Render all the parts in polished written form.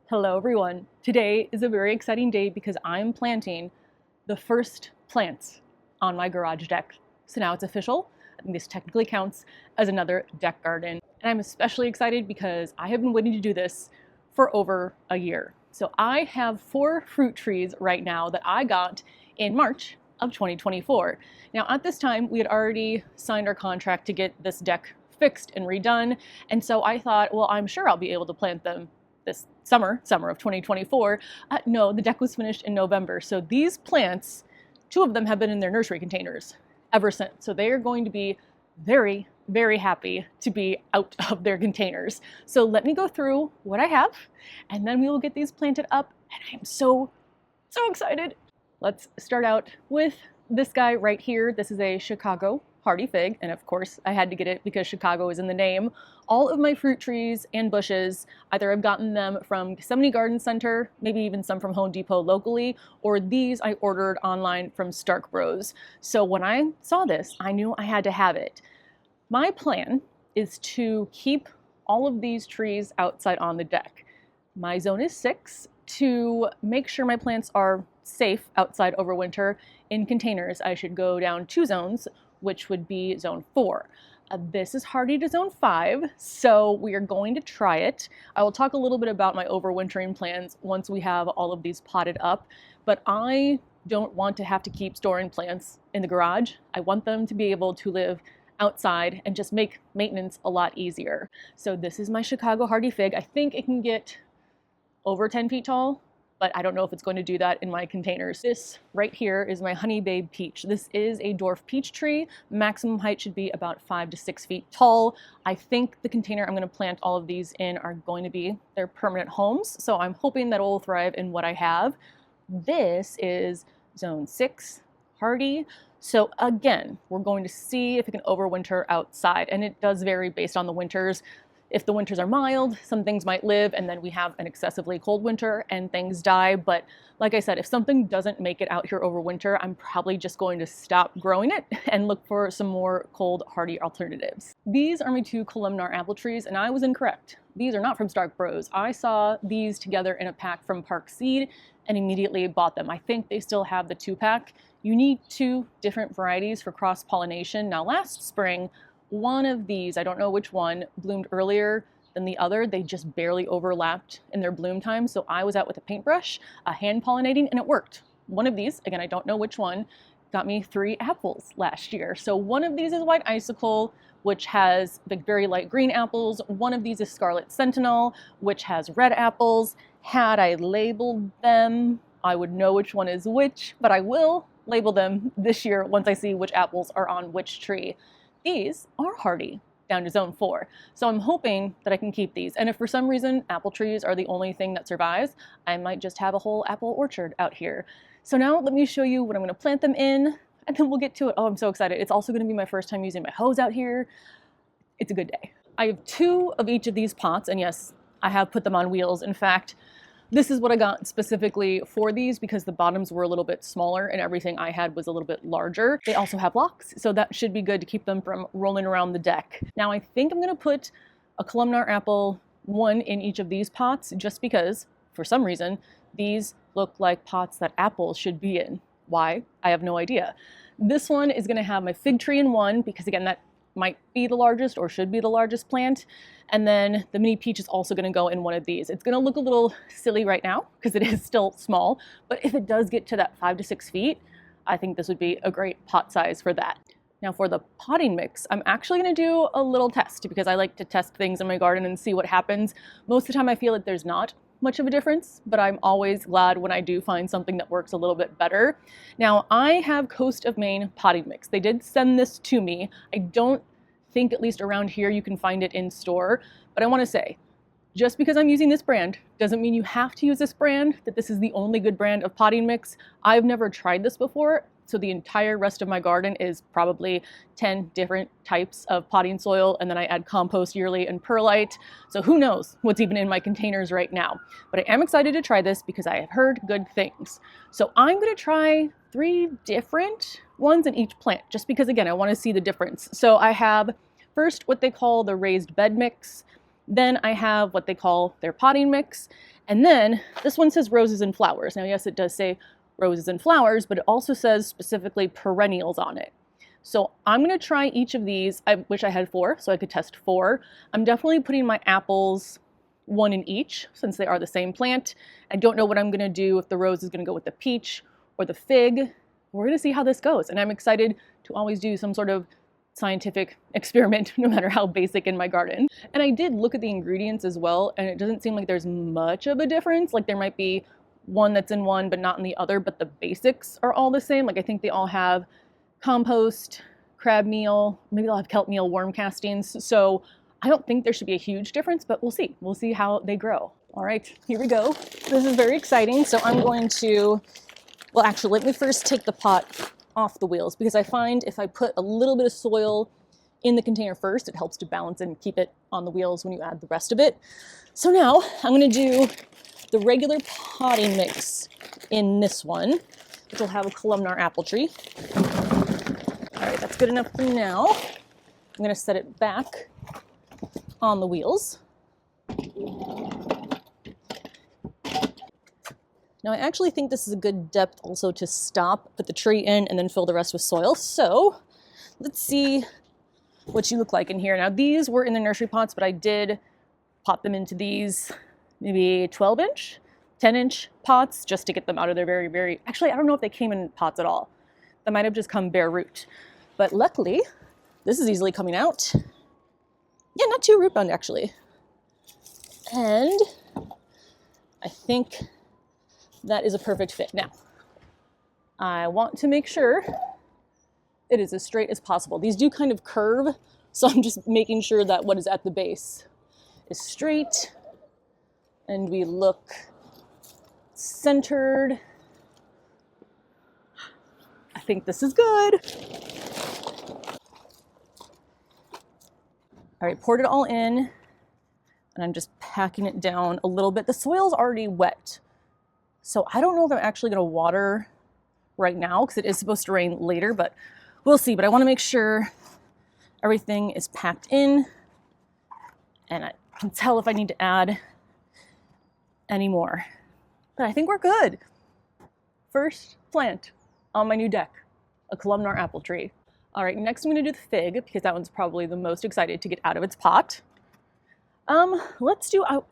Hello everyone. Today is a very exciting day because I'm planting the first plants on my garage deck. So now it's official, and this technically counts as another deck garden. And I'm especially excited because I have been waiting to do this for over a year. So I have 4 fruit trees right now that I got in March of 2024. Now at this time, we had already signed our contract to get this deck fixed and redone. And so I thought, well, I'm sure I'll be able to plant them this summer of 2024. No, the deck was finished in November. So these plants, 2 of them have been in their nursery containers ever since. So they are going to be very, very happy to be out of their containers. So let me go through what I have, and then we will get these planted up. And I am so excited. Let's start out with this guy right here. This is a Chicago hardy fig, and of course I had to get it because Chicago is in the name. All of my fruit trees and bushes, either I've gotten them from Yosemite Garden Center, maybe even some from Home Depot locally, or these I ordered online from Stark Bros. So when I saw this, I knew I had to have it. My plan is to keep all of these trees outside on the deck. My zone is 6 to make sure my plants are safe outside over winter. In containers, I should go down 2 zones, which would be zone 4. This is hardy to zone 5, so we are going to try it. I will talk a little bit about my overwintering plans once we have all of these potted up, but I don't want to have to keep storing plants in the garage. I want them to be able to live outside and just make maintenance a lot easier. So this is my Chicago hardy fig. I think it can get over 10 feet tall, but I don't know if it's going to do that in my containers. This right here is my Honey Babe peach. This is a dwarf peach tree. Maximum height should be about 5 to 6 feet tall. I think the container I'm going to plant all of these in are going to be their permanent homes, so I'm hoping that it will thrive in what I have. This is zone 6, hardy. So again, we're going to see if it can overwinter outside, and it does vary based on the winters. If the winters are mild, some things might live, and then we have an excessively cold winter and things die. But like I said, if something doesn't make it out here over winter, I'm probably just going to stop growing it and look for some more cold hardy alternatives. These are my 2 columnar apple trees, and I was incorrect. These are not from Stark Bros. I saw these together in a pack from Park Seed and immediately bought them. I think they still have the 2-pack. You need 2 different varieties for cross-pollination. Now last spring, one of these, I don't know which one, bloomed earlier than the other. They just barely overlapped in their bloom time. So I was out with a paintbrush, hand pollinating, and it worked. One of these, again, I don't know which one, got me 3 apples last year. So one of these is white icicle, which has the very light green apples. One of these is scarlet sentinel, which has red apples. Had I labeled them, I would know which one is which, but I will label them this year once I see which apples are on which tree. These are hardy down to zone 4. So I'm hoping that I can keep these. And if for some reason apple trees are the only thing that survives, I might just have a whole apple orchard out here. So now let me show you what I'm going to plant them in, and then we'll get to it. Oh, I'm so excited. It's also going to be my first time using my hose out here. It's a good day. I have 2 of each of these pots, and yes, I have put them on wheels. In fact, this is what I got specifically for these because the bottoms were a little bit smaller and everything I had was a little bit larger. They also have locks, so that should be good to keep them from rolling around the deck. Now I think I'm going to put a columnar apple, 1 in each of these pots, just because, for some reason, these look like pots that apples should be in. Why? I have no idea. This one is going to have my fig tree in 1 because, again, that might be the largest or should be the largest plant. And then the mini peach is also going to go in one of these. It's going to look a little silly right now because it is still small, but if it does get to that 5 to 6 feet, I think this would be a great pot size for that. Now for the potting mix, I'm actually going to do a little test because I like to test things in my garden and see what happens. Most of the time I feel like there's not much of a difference, but I'm always glad when I do find something that works a little bit better. Now I have Coast of Maine potting mix. They did send this to me. I don't think, at least around here, you can find it in store, but I want to say, just because I'm using this brand doesn't mean you have to use this brand, that this is the only good brand of potting mix. I've never tried this before, so the entire rest of my garden is probably 10 different types of potting soil, and then I add compost yearly and perlite, so who knows what's even in my containers right now. But I am excited to try this because I have heard good things. So I'm going to try 3 different ones in each plant, just because, again, I want to see the difference. So I have first what they call the raised bed mix, then I have what they call their potting mix, And then this one says roses and flowers. Now, yes, it does say roses and flowers, but it also says specifically perennials on it. So I'm gonna try each of these. I wish I had 4, so I could test 4. I'm definitely putting my apples 1 in each, since they are the same plant. I don't know what I'm gonna do, if the rose is gonna go with the peach or the fig. We're gonna see how this goes. And I'm excited to always do some sort of scientific experiment, no matter how basic, in my garden. And I did look at the ingredients as well, and it doesn't seem like there's much of a difference. Like there might be one that's in one but not in the other, but the basics are all the same. Like I think they all have compost, crab meal, maybe they'll have kelp meal, worm castings. So I don't think there should be a huge difference, but we'll see. We'll see how they grow. All right, here we go. This is very exciting. So I'm going to, well, actually, let me first take the pot off the wheels, because I find if I put a little bit of soil in the container first, it helps to balance and keep it on the wheels when you add the rest of it. So now I'm going to do the regular potting mix in this one, which will have a columnar apple tree. All right, that's good enough for now. I'm going to set it back on the wheels. Now I actually think this is a good depth also to stop, put the tree in, and then fill the rest with soil. So let's see what you look like in here. Now these were in the nursery pots, but I did pop them into these maybe 12-inch, 10-inch pots just to get them out of their very, actually I don't know if they came in pots at all. That might have just come bare root. But luckily, this is easily coming out. Yeah, not too root bound actually. And I think that is a perfect fit. Now, I want to make sure it is as straight as possible. These do kind of curve, so I'm just making sure that what is at the base is straight and we look centered. I think this is good. All right, poured it all in, and I'm just packing it down a little bit. The soil's already wet, so I don't know if I'm actually gonna water right now, because it is supposed to rain later, but we'll see. But I wanna make sure everything is packed in, and I can tell if I need to add any more. But I think we're good. First plant on my new deck, a columnar apple tree. All right, next I'm gonna do the fig, because that one's probably the most excited to get out of its pot. I'm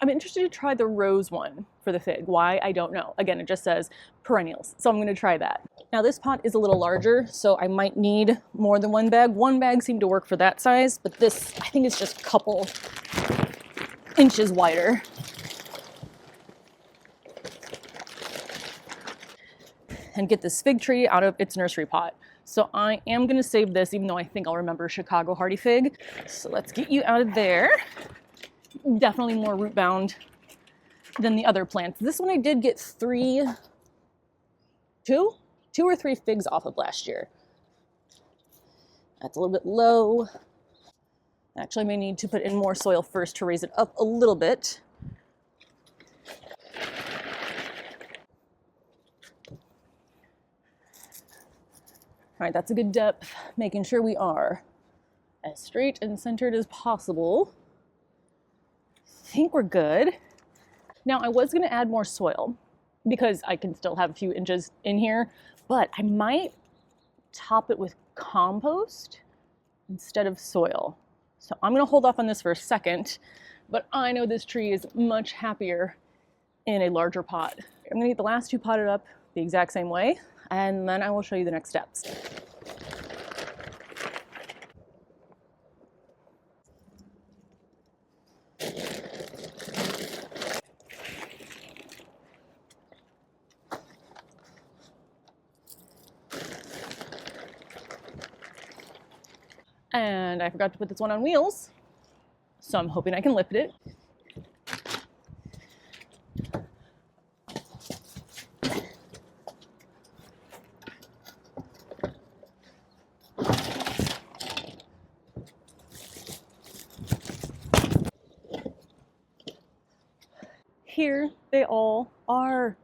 interested to try the rose one for the fig. Why, I don't know. Again, it just says perennials, so I'm gonna try that. Now this pot is a little larger, so I might need more than 1 bag. 1 bag seemed to work for that size, but this, I think it's just a couple inches wider. And get this fig tree out of its nursery pot. So I am gonna save this, even though I think I'll remember Chicago hardy fig. So let's get you out of there. Definitely more root bound than the other plants. This one I did get two or three figs off of last year. That's a little bit low. Actually, I may need to put in more soil first to raise it up a little bit. All right, that's a good depth, making sure we are as straight and centered as possible. I think we're good. Now, I was gonna add more soil because I can still have a few inches in here, but I might top it with compost instead of soil. So I'm gonna hold off on this for a second, but I know this tree is much happier in a larger pot. I'm gonna get the last 2 potted up the exact same way, and then I will show you the next steps. And I forgot to put this one on wheels, so I'm hoping I can lift it. Here they all are,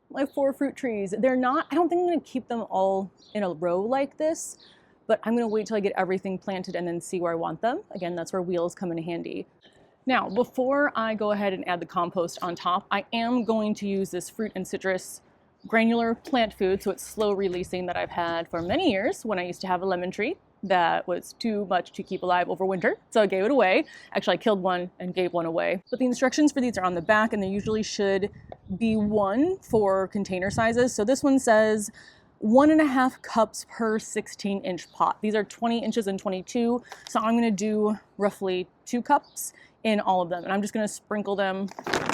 my 4 fruit trees. They're not, I don't think I'm gonna keep them all in a row like this, but I'm gonna wait till I get everything planted and then see where I want them. Again, that's where wheels come in handy. Now, before I go ahead and add the compost on top, I am going to use this fruit and citrus granular plant food, so it's slow releasing, that I've had for many years when I used to have a lemon tree that was too much to keep alive over winter, so I gave it away. Actually, I killed one and gave one away. But the instructions for these are on the back, and they usually should be one for container sizes. So this one says 1.5 cups per 16-inch pot. These are 20 inches and 22, so I'm gonna do roughly 2 cups in all of them. And I'm just gonna sprinkle them,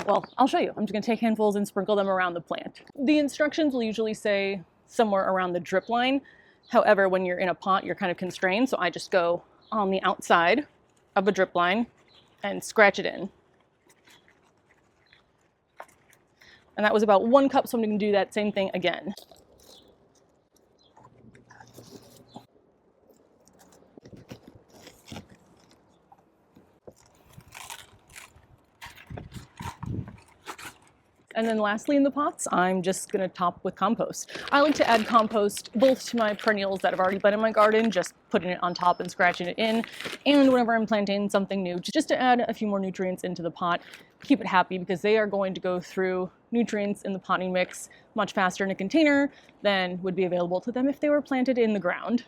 well, I'll show you. I'm just gonna take handfuls and sprinkle them around the plant. The instructions will usually say somewhere around the drip line. However, when you're in a pot, you're kind of constrained, so I just go on the outside of a drip line and scratch it in. And that was about 1 cup, so I'm gonna do that same thing again. And then lastly in the pots, I'm just gonna top with compost. I like to add compost both to my perennials that have already been in my garden, just putting it on top and scratching it in, and whenever I'm planting something new, just to add a few more nutrients into the pot, keep it happy, because they are going to go through nutrients in the potting mix much faster in a container than would be available to them if they were planted in the ground.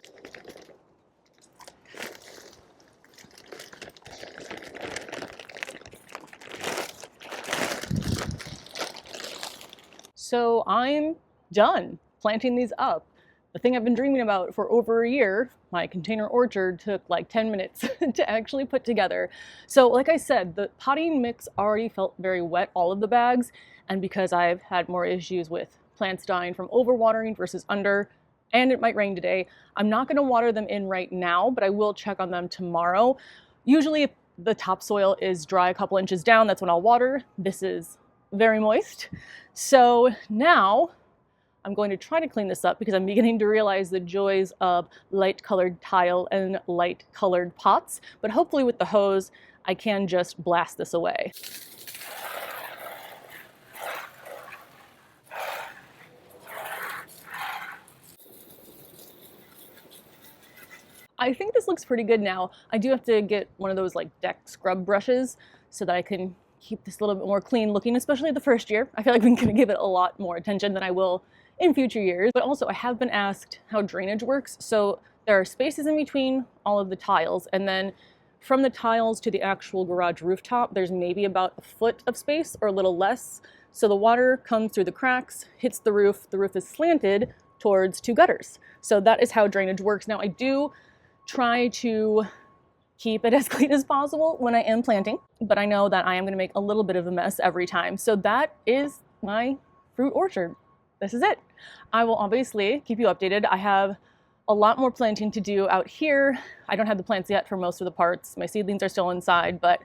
So I'm done planting these up. The thing I've been dreaming about for over a year, my container orchard, took like 10 minutes to actually put together. So like I said, the potting mix already felt very wet, all of the bags. And because I've had more issues with plants dying from overwatering versus under, and it might rain today, I'm not gonna water them in right now, but I will check on them tomorrow. Usually if the topsoil is dry a couple inches down, that's when I'll water. This is very moist. So now I'm going to try to clean this up, because I'm beginning to realize the joys of light colored tile and light colored pots, but hopefully with the hose, I can just blast this away. I think this looks pretty good now. I do have to get one of those like deck scrub brushes so that I can keep this a little bit more clean looking, especially the first year. I feel like I'm gonna give it a lot more attention than I will in future years. But also I have been asked how drainage works. So there are spaces in between all of the tiles, and then from the tiles to the actual garage rooftop, there's maybe about a foot of space or a little less. So the water comes through the cracks, hits the roof is slanted towards 2 gutters. So that is how drainage works. Now I do try to keep it as clean as possible when I am planting, but I know that I am gonna make a little bit of a mess every time. So that is my fruit orchard. This is it. I will obviously keep you updated. I have a lot more planting to do out here. I don't have the plants yet for most of the parts. My seedlings are still inside, but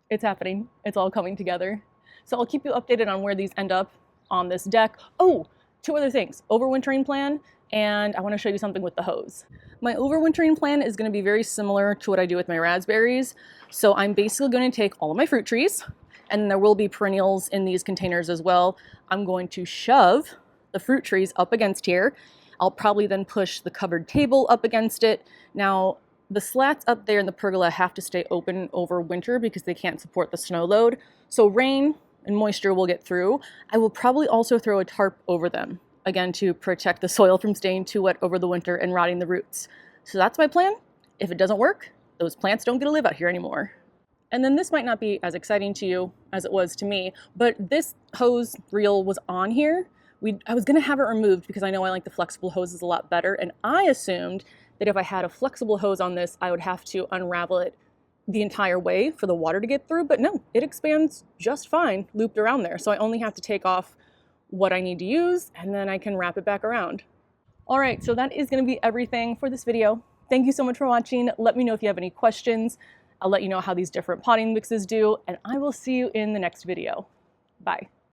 it's happening. It's all coming together. So I'll keep you updated on where these end up on this deck. Oh, 2 other things. Overwintering plan, and I want to show you something with the hose. My overwintering plan is going to be very similar to what I do with my raspberries. So I'm basically going to take all of my fruit trees, and there will be perennials in these containers as well. I'm going to shove the fruit trees up against here. I'll probably then push the covered table up against it. Now, the slats up there in the pergola have to stay open over winter because they can't support the snow load. So rain and moisture will get through. I will probably also throw a tarp over them, again, to protect the soil from staying too wet over the winter and rotting the roots. So that's my plan. If it doesn't work, those plants don't get to live out here anymore. And then this might not be as exciting to you as it was to me, but this hose reel was on here. I was gonna have it removed because I know I like the flexible hoses a lot better, and I assumed that if I had a flexible hose on this, I would have to unravel it the entire way for the water to get through, but no, it expands just fine looped around there. So I only have to take off what I need to use, and then I can wrap it back around. All right, so that is gonna be everything for this video. Thank you so much for watching. Let me know if you have any questions. I'll let you know how these different potting mixes do, and I will see you in the next video. Bye.